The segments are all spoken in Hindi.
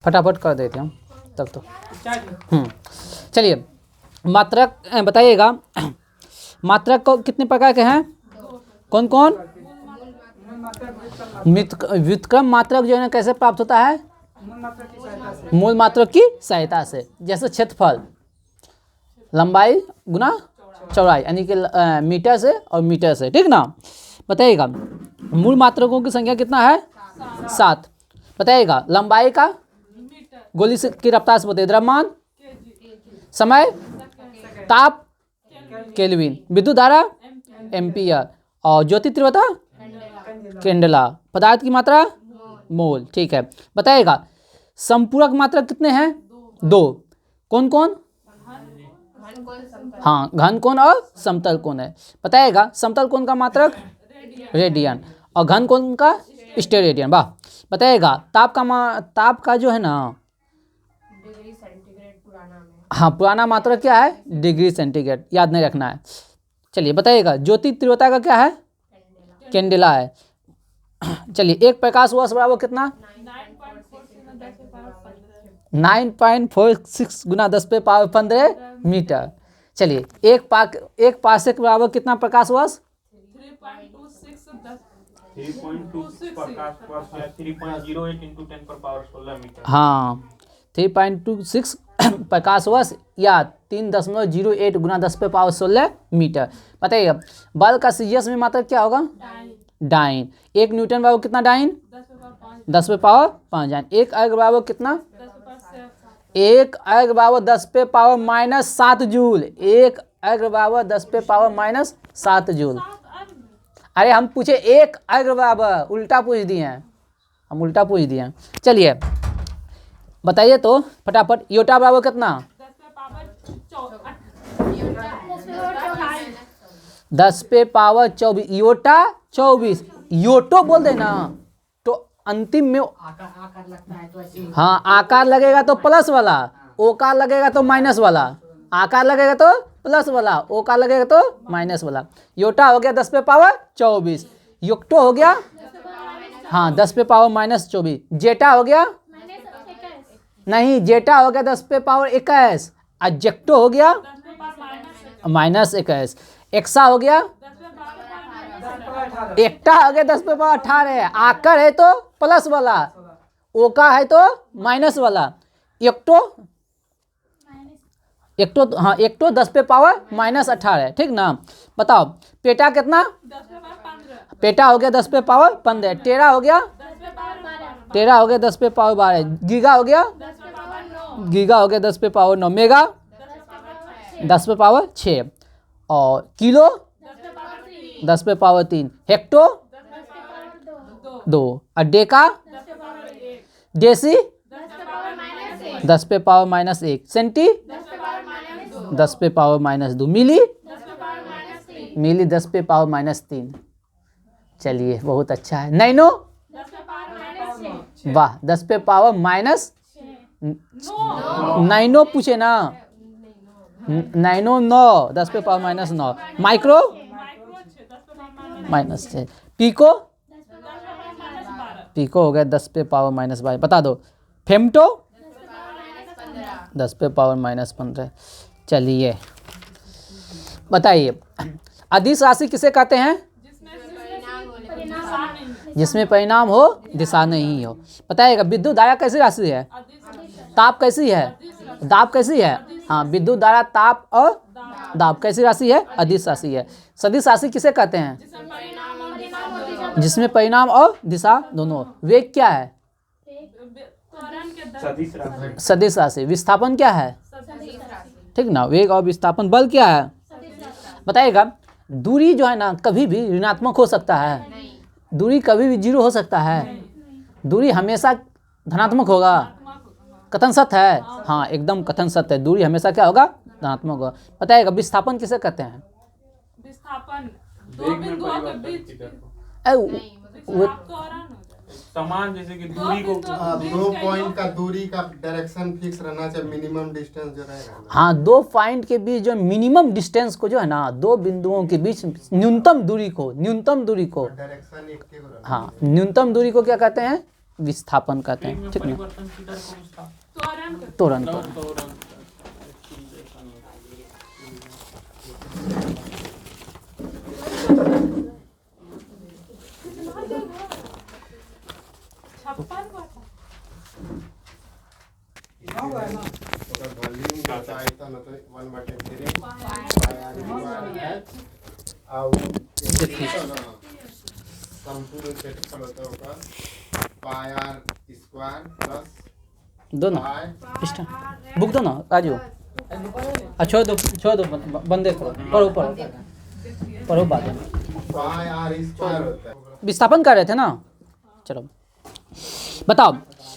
फटाफट कर देते हैं तब तो। चलिए मात्रक बताइएगा, मात्रक को कितने प्रकार के हैं? कौन कौन? व्युत्क्रम मात्रक जो है ना कैसे प्राप्त होता है? मूल मात्रक की सहायता से। जैसे क्षेत्रफल लंबाई गुना चौड़ाई, यानी कि मीटर से और मीटर से, ठीक ना। बताइएगा मूल मात्रकों की संख्या कितना है? 7। बताइएगा लंबाई का गोली से की रफ्तार से बताइए। द्रव्यमान, समय, ताप केल्विन, विद्युत धारा एम्पियर, और ज्योति तीव्रता कैंडेला, पदार्थ की मात्रा मोल, ठीक है। बताइएगा संपूरक मात्रक कितने हैं? 2। कौन कौन? हाँ, घन कोण और समतल कोण है। बताइएगा समतल कोण का मात्रक रेडियन और घन कोण का स्टेरेडियन। वाह। बताइएगा ताप का जो है ना, हाँ पुराना मात्रक क्या है? डिग्री सेंटीग्रेड, याद नहीं रखना है। चलिए बताइएगा ज्योति तीव्रता का क्या है? कैंडेला है। चलिए एक प्रकाश वर्ष बराबर कितना? 9.46 गुना 10⁻15 मीटर। चलिए एक पार्सेक बराबर कितना प्रकाश वर्ष? 3.26 प्रकाश वर्ष या 3.08 × 10⁻16 मीटर। हाँ 3.26 प्रकाश वर्ष या 3.08 गुना 10⁻16 मीटर। बताइए बल का सीजीएस में मात्रक क्या होगा? डाइन। 1 न्यूटन बराबर कितना डाइन? 10⁻5 डाइन। 1 अर्ग बराबर कितना? 1 अर्ग बराबर 10⁻−7 जूल। 1 अर्ग बराबर 10⁻−7 जूल। अरे हम पूछे 1 अर्ग बराबर, उल्टा पूछ दिए हैं हम, उल्टा पूछ दिए हैं। चलिए बताइए तो फटाफट योटा बराबर कितना? 10⁻24। योटा 24। योटो बोल देना तो अंतिम में आकार लगता है तो ऐसे। हाँ आकार लगेगा तो प्लस वाला, ओकार लगेगा तो माइनस वाला। आकार लगेगा तो प्लस वाला, ओकार लगेगा तो माइनस वाला। योटा हो गया 10⁻24। युक्तो हो गया हाँ 10⁻−24। जेटा हो गया नहीं, जेटा हो गया 10⁻21 और जेक्टो हो गया -21। एक्सा हो गया, एकटा हो गया 10⁻18। आकर है तो प्लस वाला, ओका है तो माइनस वाला। एकटो हाँ एकटो 10⁻−18, ठीक ना। बताओ पेटा कितना? पेटा हो गया 10⁻15। टेरा हो गया 10⁻12। गीगा हो गया 10⁻9। मेगा 10⁻6 और किलो 10⁻3। हेक्टो 2 और डेका डेसी 10⁻−1। सेंटी 10⁻−2। मिली 10⁻−3। चलिए बहुत अच्छा है। नैनो वाह 10⁻−, नैनो पूछे ना, नैनो 9 10⁻−9। माइक्रो -6। पीको हो गया 10⁻−12। बता दो फेमटो 10⁻−15। चलिए बताइए अदिश राशि किसे कहते हैं? जिसमें परिणाम हो दिशा नहीं हो। बताइएगा विद्युत धारा कैसी राशि है? ताप कैसी है? दाब कैसी है? हाँ विद्युत धारा ताप और दाब कैसी राशि है? अदिश राशि है। सदिश राशि किसे कहते हैं? जिसमें परिणाम और दिशा दोनों। वेग क्या है? सदिश राशि। विस्थापन क्या है? ठीक ना, वेग और विस्थापन। बल क्या है? बताइएगा दूरी जो है ना कभी भी ऋणात्मक हो सकता है, दूरी कभी भी 0 हो सकता है, दूरी हमेशा धनात्मक होगा। कथन सत्य है? हाँ एकदम कथन सत्य है, दूरी हमेशा क्या होगा? धनात्मक होगा। बताइएगा विस्थापन किसे कहते हैं? विस्थापन दो बिंदुओं के बीच समान, जैसे कि दूरी को 2 पॉइंट का दूरी का डायरेक्शन फिक्स रहना चाहिए, मिनिमम डिस्टेंस जो रहेगा। हाँ 2 पॉइंट के बीच जो मिनिमम डिस्टेंस को जो है ना, 2 बिंदुओं के बीच न्यूनतम दूरी को डायरेक्शन एक के बराबर। हाँ न्यूनतम दूरी को क्या कहते हैं? विस्थापन कहते वेग हैं, में ठीक ना। परिवर्तन की दर कौन सा? त्वरण त्वरण त्वरण। छप्पन को अगर वॉल्यूम का आयतन तो 1/3 पाई और संपूर्ण क्षेत्रफल होता होगा पाई आर स्क्वायर प्लस दो ना पाई पृष्ठ बुक दो ना राजू। छोड़ दो बंदे करो पढ़ो बाद में। पाई आर स्क्वायर होता है। विस्थापन कर रहे थे ना, चलो बताओ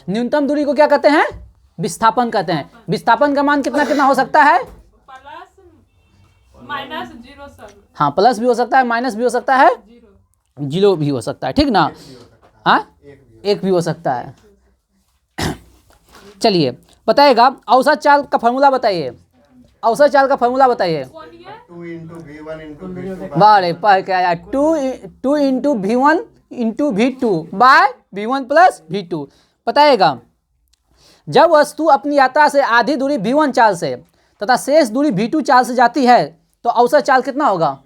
न्यूनतम दूरी को क्या कहते हैं? विस्थापन कहते हैं। विस्थापन का मान कितना कितना हो सकता है? प्लस माइनस जीरो सब हाँ, प्लस भी हो सकता है, माइनस भी हो सकता है, जीरो जीरो भी हो सकता है, ठीक ना। हाँ, एक भी हो सकता है। चलिए बताइएगा औसत चाल का फॉर्मूला बताइए। औसत चाल का फॉर्मूला बताइए। कौन ये 2 into V1 into V2 बारे पर क्या आया? 2 into V1 into V2 bye V1 plus V2। बताइएगा जब वस्तु अपनी यात्रा से आधी दूरी V1 चाल से तथा शेष दूरी V2 चाल से जाती है तो औसत चाल कितना होगा?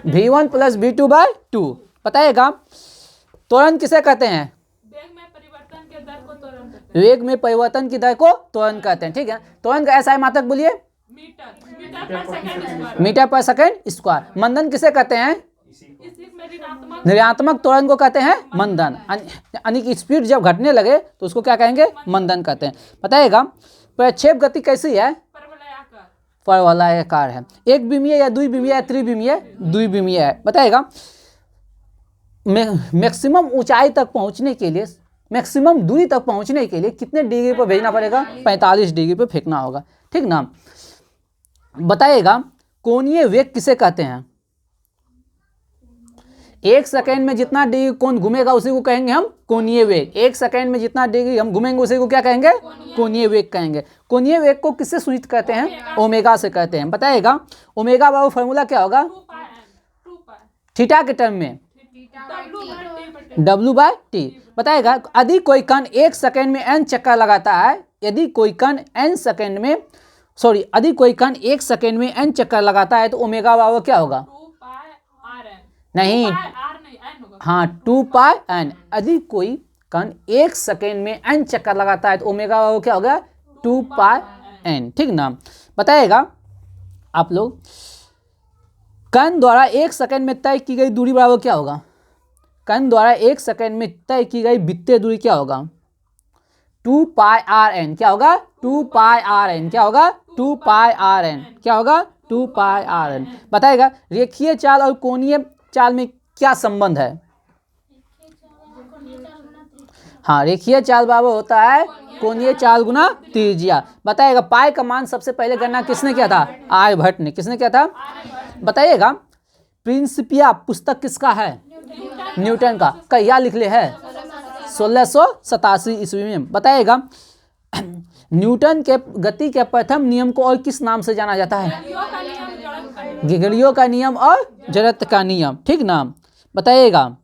V1 plus V2 bye 2। बताइएगा त्वरण किसे कहते हैं? वेग में परिवर्तन के दर को त्वरण कहते वेग में परिवर्तन की दर को त्वरण कहते हैं, ठीक है। त्वरण का ऐसा मात्रक बोलिए। हैं। मीटर पर सेकंड स्क्वायर। मीटर पर सेकंड स्क्वायर। मंदन किसे कहते हैं? इसी में ऋणात्मक ऋणात्मक त्वरण को कहते हैं मंदन। यानी कि स्पीड जब घटने लगे तो उसको क्या कहेंगे? मंदन कहते हैं। बताइएगा प्रक्षेप गति कैसी है? परवलयाकार परवलयाकार है। एक बिमीय या द्विबिमीय या त्रिबिमीय? द्विबिमीय है। बताइएगा मैक्सिमम ऊंचाई तक पहुंचने के लिए, मैक्सिमम दूरी तक पहुंचने के लिए कितने डिग्री पर भेजना पड़ेगा? 45 डिग्री पर फेंकना होगा, ठीक ना। बताइएगा कोणीय वेग किसे कहते हैं? एक सेकेंड में जितना डिग्री कोण घूमेगा उसी को कहेंगे हम कोणीय वेग। एक सेकेंड में जितना डिग्री हम घूमेंगे उसी को क्या कहेंगे? कोणीय वेग कहेंगे। कोणीय वेग को किससे सूचित करते हैं? ओमेगा से कहते हैं। बताइएगा ओमेगा बाबू फॉर्मूला क्या होगा? 2 पाई n 2 पाई थीटा के टर्म में W/T/T W बाय टी। बताएगा यदि कोई कण एक सेकेंड में n चक्कर लगाता है, यदि कोई कण यदि कोई कण एक सेकेंड में n चक्कर लगाता है तो ओमेगा बराबर क्या होगा? 2 पाई RN नहीं, R नहीं n होगा। हाँ 2 पाई n। यदि कोई कण एक सेकेंड में n चक्कर लगाता है तो ओमेगा बराबर क्या होगा? 2 पाई n, ठीक ना। बताइएगा आप लोग कण द्वारा एक सेकेंड में तय की गई दूरी बराबर क्या होगा? कण द्वारा एक सेकेंड में तय की गई वित्तीय दूरी क्या होगा? 2 पाई RN। क्या होगा? 2 पाई RN। क्या होगा? 2 पाई RN। क्या होगा? 2 पाई RN। बताएगा रेखीय चाल और कोणीय चाल में क्या संबंध है? हाँ, रेखीय चाल बराबर होता है कोणीय चाल गुना त्रिज्या। बताइएगा पाई का मान सबसे पहले गणना किसने किया था? आर्यभट्ट ने। किसने किया था? बताइएगा प्रिंसिपिया पुस्तक किसका है? न्यूटन का। कहिया लिखले है? 1687 ईस्वी में। बताइएगा न्यूटन के गति के प्रथम नियम को और किस नाम से जाना जाता है? गैलीलियो का नियम और जड़त्व का नियम, ठीक ना। बताइएगा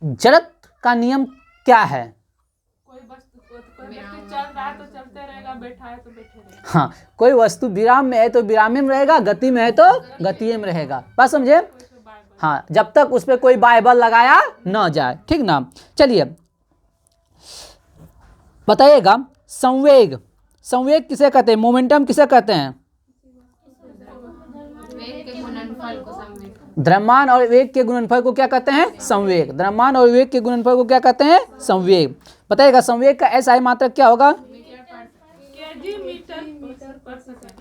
जड़त्व का नियम क्या है? कोई व्यक्ति चल रहा है तो चलते रहेगा, बैठा है तो बैठे रहेगा। हाँ, कोई वस्तु विराम में है तो विराम में रहेगा, गति में है तो गति में रहेगा। बात समझे? हाँ, जब तक उस पर कोई बाइबल लगाया न जाए, ठीक ना। चलिए बताइएगा संवेग। संवेग किसे कहते हैं? मोमेंटम किसे कहते हैं? द्रव्यमान और वेग के गुणनफल को क्या कहते हैं? संवेग। द्रव्यमान और वेग के गुणनफल को क्या कहते हैं? संवेग। बताइएगा संवेग का ऐसा मात्रक क्या होगा? केजी मीटर पर सेकंड।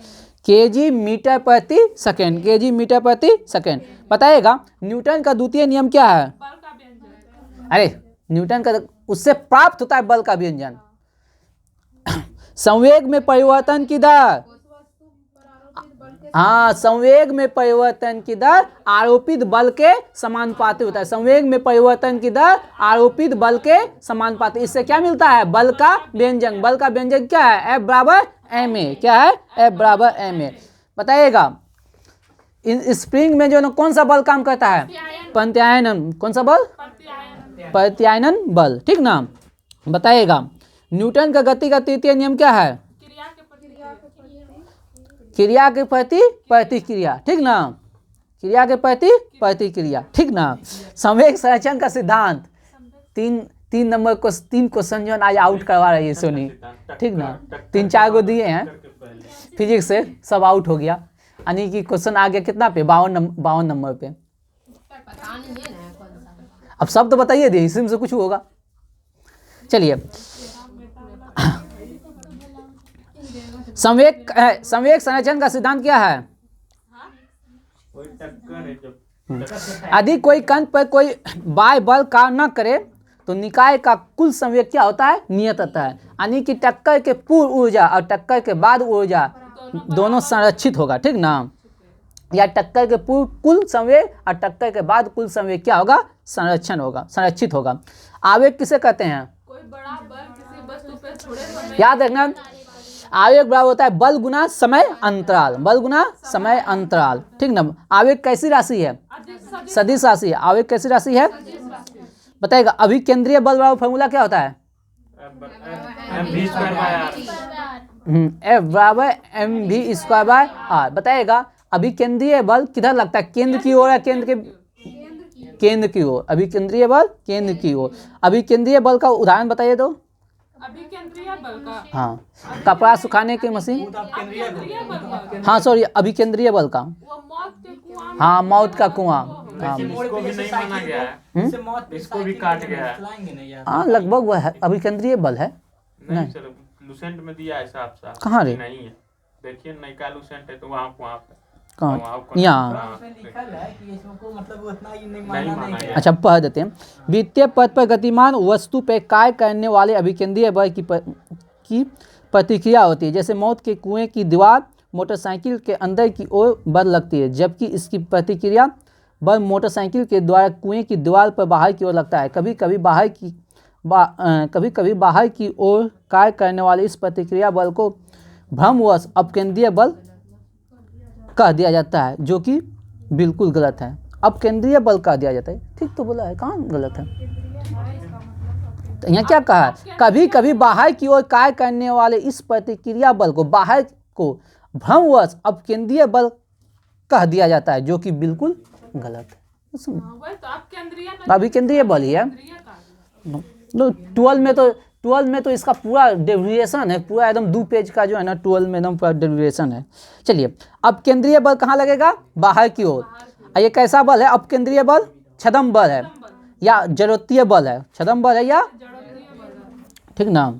केजी मीटर प्रति सेकेंड। केजी मीटर प्रति सेकेंड। बताइएगा न्यूटन का द्वितीय नियम क्या है? बल का व्यंजन। अरे न्यूटन का उससे प्राप्त होता है बल का व्यंजन। संवेग में परिवर्तन की दर, हाँ संवेग में परिवर्तन की दर आरोपित बल के समानुपाती होता है। संवेग में परिवर्तन की दर आरोपित बल के समानुपाती। इससे क्या मिलता है? बल का व्यंजक। बल का व्यंजक क्या है? F बराबर ma। क्या है? F बराबर ma। बताइएगा स्प्रिंग में जो ना कौन सा बल काम करता है? प्रत्यायनन। कौन सा बल? प्रत्यायन। प्रत्यायनन बल, ठीक ना। बताइएगा न्यूटन का गति का तृतीय नियम क्या है? क्रिया के प्रति क्रिया के प्रति प्रतिक्रिया, ठीक ना। क्रिया के प्रति प्रतिक्रिया, ठीक ना। संवेग संरक्षण का सिद्धांत, तीन नंबर को 3 क्वेश्चन जो है आज आउट करवा रही है सोनी, ठीक ना। 3-4 को दिए हैं फिजिक्स से, सब आउट हो गया। यानी कि क्वेश्चन आ गया कितना पे? 52 नंबर पे। पता नहीं है ना कौन सा। अब सब तो बताइए दिए, इसी में से कुछ होगा। चलिए संवेग संरक्षण का सिद्धांत क्या है? वही टक्कर है जब यदि कोई कण पर कोई बाह्य बल कार्य न करे तो निकाय का कुल संवेग क्या होता है? नियत होता है। यानी कि टक्कर के पूर्व ऊर्जा और टक्कर के बाद ऊर्जा दोनों संरक्षित होगा, ठीक ना। या टक्कर के पूर्व कुल संवेग और टक्कर के बाद कुल संवेग क्या होगा? संरक्षित होगा। आवेग किसे कहते हैं? कोई बड़ा बल किसी वस्तु पे थोड़े समय याद रखना, आवेग बराबर होता है बल गुना समय अंतराल, बल गुना समय अंतराल, ठीक ना। आवेग कैसी राशि है? अधिक सदिश राशि है। आवेग कैसी राशि है? बताइएगा अभिकेंद्रीय बल बराबर फॉर्मूला क्या होता है? F बराबर mv²/r। बताइएगा अभिकेंद्रीय बल किधर लगता है? केंद्र की ओर या केंद्र की ओर? अभिकेंद्रीय बल केंद्र की ओर। अभिकेंद्रीय बल का उदाहरण बताइए तो। अभिकेंद्रीय बल का हाँ, कपड़ा सुखाने की मशीन। केंद्रीय बल का हाँ सॉरी, अभिकेंद्रीय बल का। वो मौत के कुआं में हाँ, मौत का कुआं। हाँ इसको भी नहीं माना गया है, इसको भी काट गया है। हाँ, लगभग वह है, अभिकेंद्रीय बल है। नहीं सर, लूसेंट में दिया है साफ साफ। कहाँ रे? नहीं है, देखिए नयका लूसेंट है तो वहाँ पे कहाँ? यहाँ। हाँ, नहीं माना गया। अच्छा, पढ़ देते हैं। वित्तीय पथ पर गतिमान वस्तु पर कार्य करने वाले अभिकेंद्रीय बल की प्रतिक्रिया होती है। जैसे मौत के कुएं की दीवार मोटरसाइकिल के अंदर की ओर बल लगती है, जबकि इसकी प्रतिक्रिया बल मोटरसाइकिल के द्वारा कुएं की दीवार पर बाहर की ओर लगता है। कभी कभी बाहर की ओर कार्य करने वाले इस प्रतिक्रिया बल को भ्रमवश अपकेंद्रीय बल कह दिया जाता है, जो कि बिल्कुल गलत है। अपकेंद्रीय बल कह दिया जाता है, ठीक तो बोला है, कहाँ गलत है? तो यहाँ क्या कहा है? कभी कभी बाहर की ओर कार्य करने वाले इस प्रतिक्रिया बल को बाहर को भ्रमवश अपकेंद्रीय बल कह दिया जाता है, जो कि बिल्कुल गलत है। वही तो आप अभिकेंद्रीय बल ही है। केंद्रीय 12 में तो इसका पूरा डेरिवेशन है, पूरा एकदम 2 पेज का जो है ना, 12 में एकदम पूरा डेरिवेशन है। चलिए, अब केंद्रीय बल कहाँ लगेगा? बाहर की ओर। ये कैसा बल है? अब केंद्रीय बल छदम बल है या जड़त्वीय बल है? छदम बल है या, ठीक ना।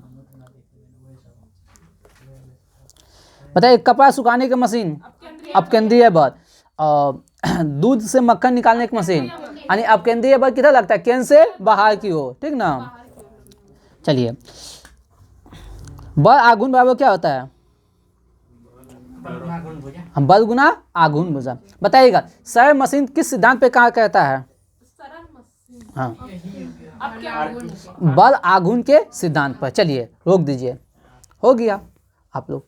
बताइए कपड़ा सुखाने की मशीन अपकेंद्रीय बल, और दूध से मक्खन निकालने की मशीन, यानी अपकेंद्रीय बल किधर लगता है? केंद्र से बाहर की ओर, ठीक ना। चलिए, बल आघूर्ण बराबर क्या होता है? बल गुना आघूर्ण भुजा। बताइएगा सरल मशीन किस सिद्धांत पे कार्य करता है? सरल मशीन हाँ, अब क्या बल आघूर्ण के सिद्धांत पर। चलिए रोक दीजिए, हो गया आप लोग।